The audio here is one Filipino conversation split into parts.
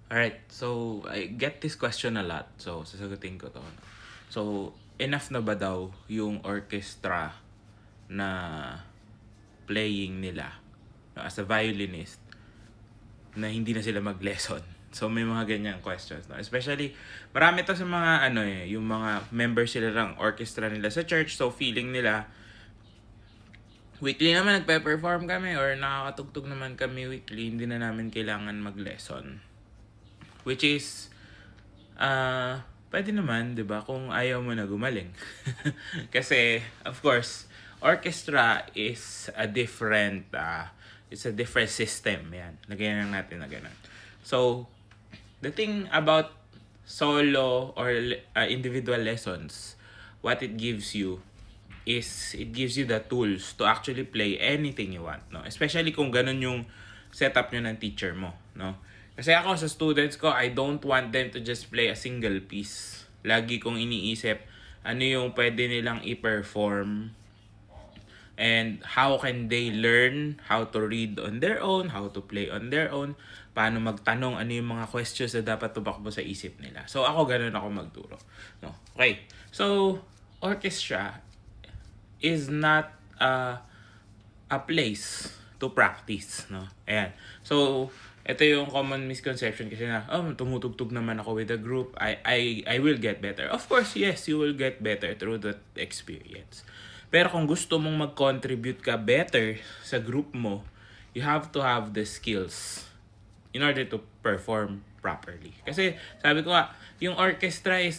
Alright, so I get this question a lot. So, sasagutin ko to. So, enough na ba daw yung orchestra na playing nila as a violinist na hindi na sila mag-lesson? So, may mga ganyang questions. No? Especially, marami to sa mga, yung mga members sila ng orchestra nila sa church. So, feeling nila, weekly naman nagpe-perform kami or nakakatugtog naman kami weekly, hindi na namin kailangan mag-lesson. Which is, pwede naman, di ba, kung ayaw mo na gumaling. Kasi, of course, orchestra is a different, it's a different system. Yan, lagyan lang natin na ganun. So, the thing about solo or individual lessons, what it gives you is it gives you the tools to actually play anything you want, no? Especially kung ganun yung setup nyo ng teacher mo, no? Kasi ako sa students ko, I don't want them to just play a single piece. Lagi kong iniisip ano yung pwede nilang i-perform and how can they learn how to read on their own, how to play on their own, paano magtanong, ano yung mga questions na dapat tumakbo sa isip nila. So ako ganun ako magturo. No? Okay. So orchestra is not a place to practice, no? Ayan. So ito yung common misconception kasi na, tumutugtog naman ako with a group, I will get better. Of course, yes, you will get better through that experience. Pero kung gusto mong mag-contribute ka better sa group mo, you have to have the skills in order to perform properly. Kasi sabi ko nga, yung orchestra is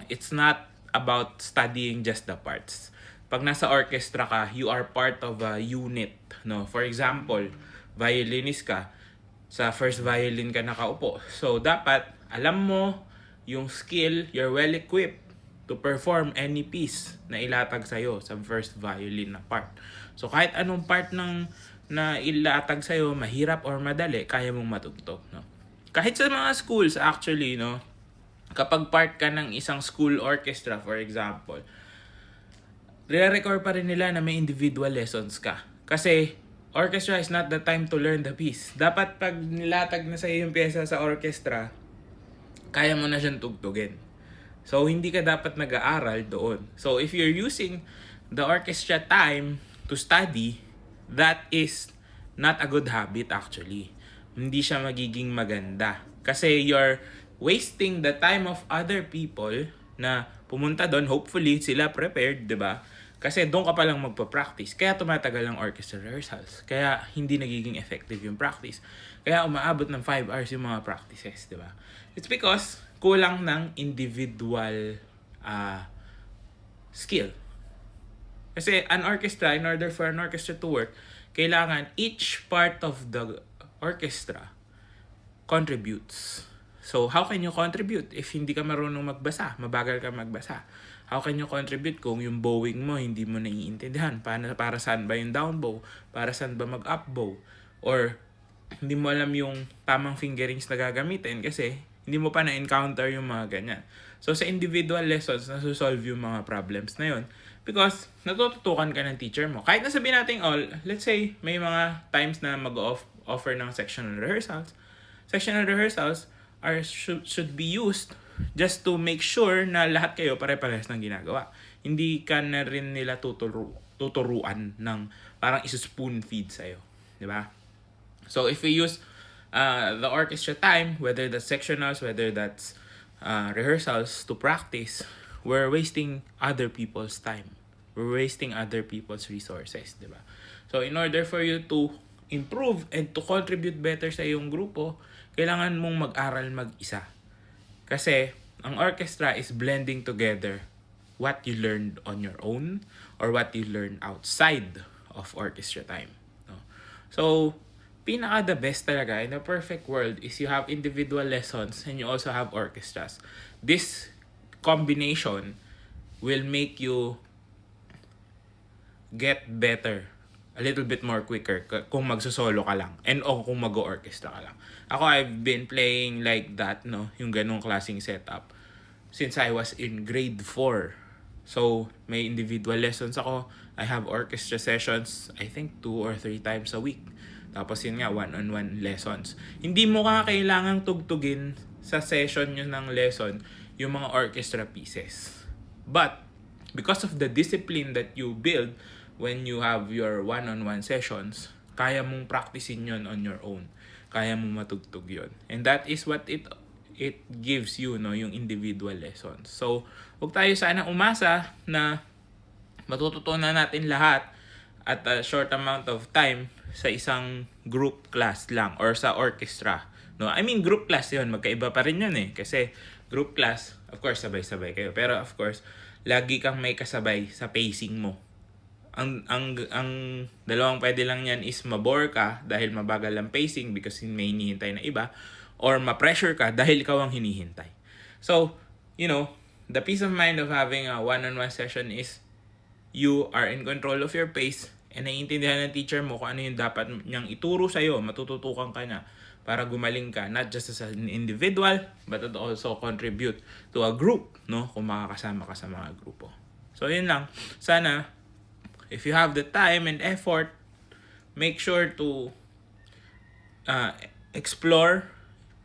it's not about studying just the parts. Pag nasa orchestra ka, you are part of a unit, no? For example, violinist ka, sa first violin ka nakaupo. So dapat alam mo yung skill, you're well equipped to perform any piece na ilatag sa'yo sa first violin na part. So kahit anong part ng na ilatag sa'yo, mahirap or madali, kaya mong matugtog, no? Kahit sa mga schools actually, no, kapag part ka ng isang school orchestra, for example, re-record pa rin nila na may individual lessons ka. Kasi orchestra is not the time to learn the piece. Dapat pag nilatag na sa'yo yung pyesa sa orchestra, kaya mo na siyang tugtugin. So, hindi ka dapat nag-aaral doon. So, if you're using the orchestra time to study, that is not a good habit actually. Hindi siya magiging maganda. Kasi you're wasting the time of other people na pumunta doon. Hopefully, sila prepared, di ba? Kasi doon ka palang magpa-practice. Kaya tumatagal ang orchestra rehearsals. Kaya hindi nagiging effective yung practice. Kaya umaabot ng 5 hours yung mga practices, di ba? It's because kulang ng individual skill. Kasi an orchestra, in order for an orchestra to work, kailangan each part of the orchestra contributes. So, how can you contribute if hindi ka marunong magbasa? Mabagal ka magbasa. How can you contribute kung yung bowing mo hindi mo naiintindihan? Para saan ba yung down bow? Para saan ba mag-up bow? Or hindi mo alam yung tamang fingerings na gagamitin kasi hindi mo pa na-encounter yung mga ganyan. So, sa individual lessons, nasusolve yung mga problems na yun because natututukan ka ng teacher mo. Kahit nasabihin natin let's say may mga times na mag-offer ng sectional rehearsals. Sectional rehearsals should be used just to make sure na lahat kayo pare-parehas ng ginagawa. Hindi ka na rin nila tuturuan ng parang spoon feed sa'yo. Diba? So, if we use the orchestra time, whether that's sectionals, whether that's rehearsals to practice, we're wasting other people's time. We're wasting other people's resources, di ba? So, in order for you to improve and to contribute better sa iyong grupo, kailangan mong mag-aral mag-isa. Kasi, ang orchestra is blending together what you learned on your own or what you learned outside of orchestra time. No? So, the best talaga in the perfect world is you have individual lessons and you also have orchestras. This combination will make you get better a little bit more quicker kung magsusolo ka lang and kung mag-orchestra ka lang. Ako, I've been playing like that, no, yung ganong klaseng setup since I was in grade 4. So, may individual lessons ako. I have orchestra sessions, I think 2 or 3 times a week. Tapos yun nga, one-on-one lessons. Hindi mo kailangang tugtugin sa session nyo ng lesson yung mga orchestra pieces. But, because of the discipline that you build when you have your one-on-one sessions, kaya mong practicein yun on your own. Kaya mong matugtog yun. And that is what it gives you, no, yung individual lessons. So, huwag tayo sana umasa na matututunan natin lahat at a short amount of time sa isang group class lang or sa orchestra. No, I mean group class 'yon, magkaiba pa rin 'yun eh kasi group class, of course sabay-sabay kayo. Pero of course, lagi kang may kasabay sa pacing mo. Ang dalawang pwede lang niyan is mabore ka dahil mabagal ang pacing because may hinihintay na iba, or ma-pressure ka dahil ikaw ang hinihintay. So, the peace of mind of having a one-on-one session is you are in control of your pace and naiintindihan ng teacher mo kung ano yung dapat niyang ituro sa'yo, matututukan ka na para gumaling ka, not just as an individual, but it also contribute to a group, no? Kung makakasama ka sa mga grupo. So, yun lang. Sana, if you have the time and effort, make sure to explore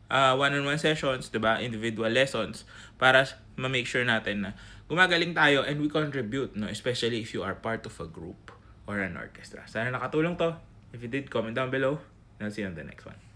one-on-one sessions, diba? Individual lessons, para ma-make sure natin na gumagaling tayo and we contribute, no? Especially if you are part of a group or an orchestra. Sana nakatulong to. If you did, comment down below. And I'll see you on the next one.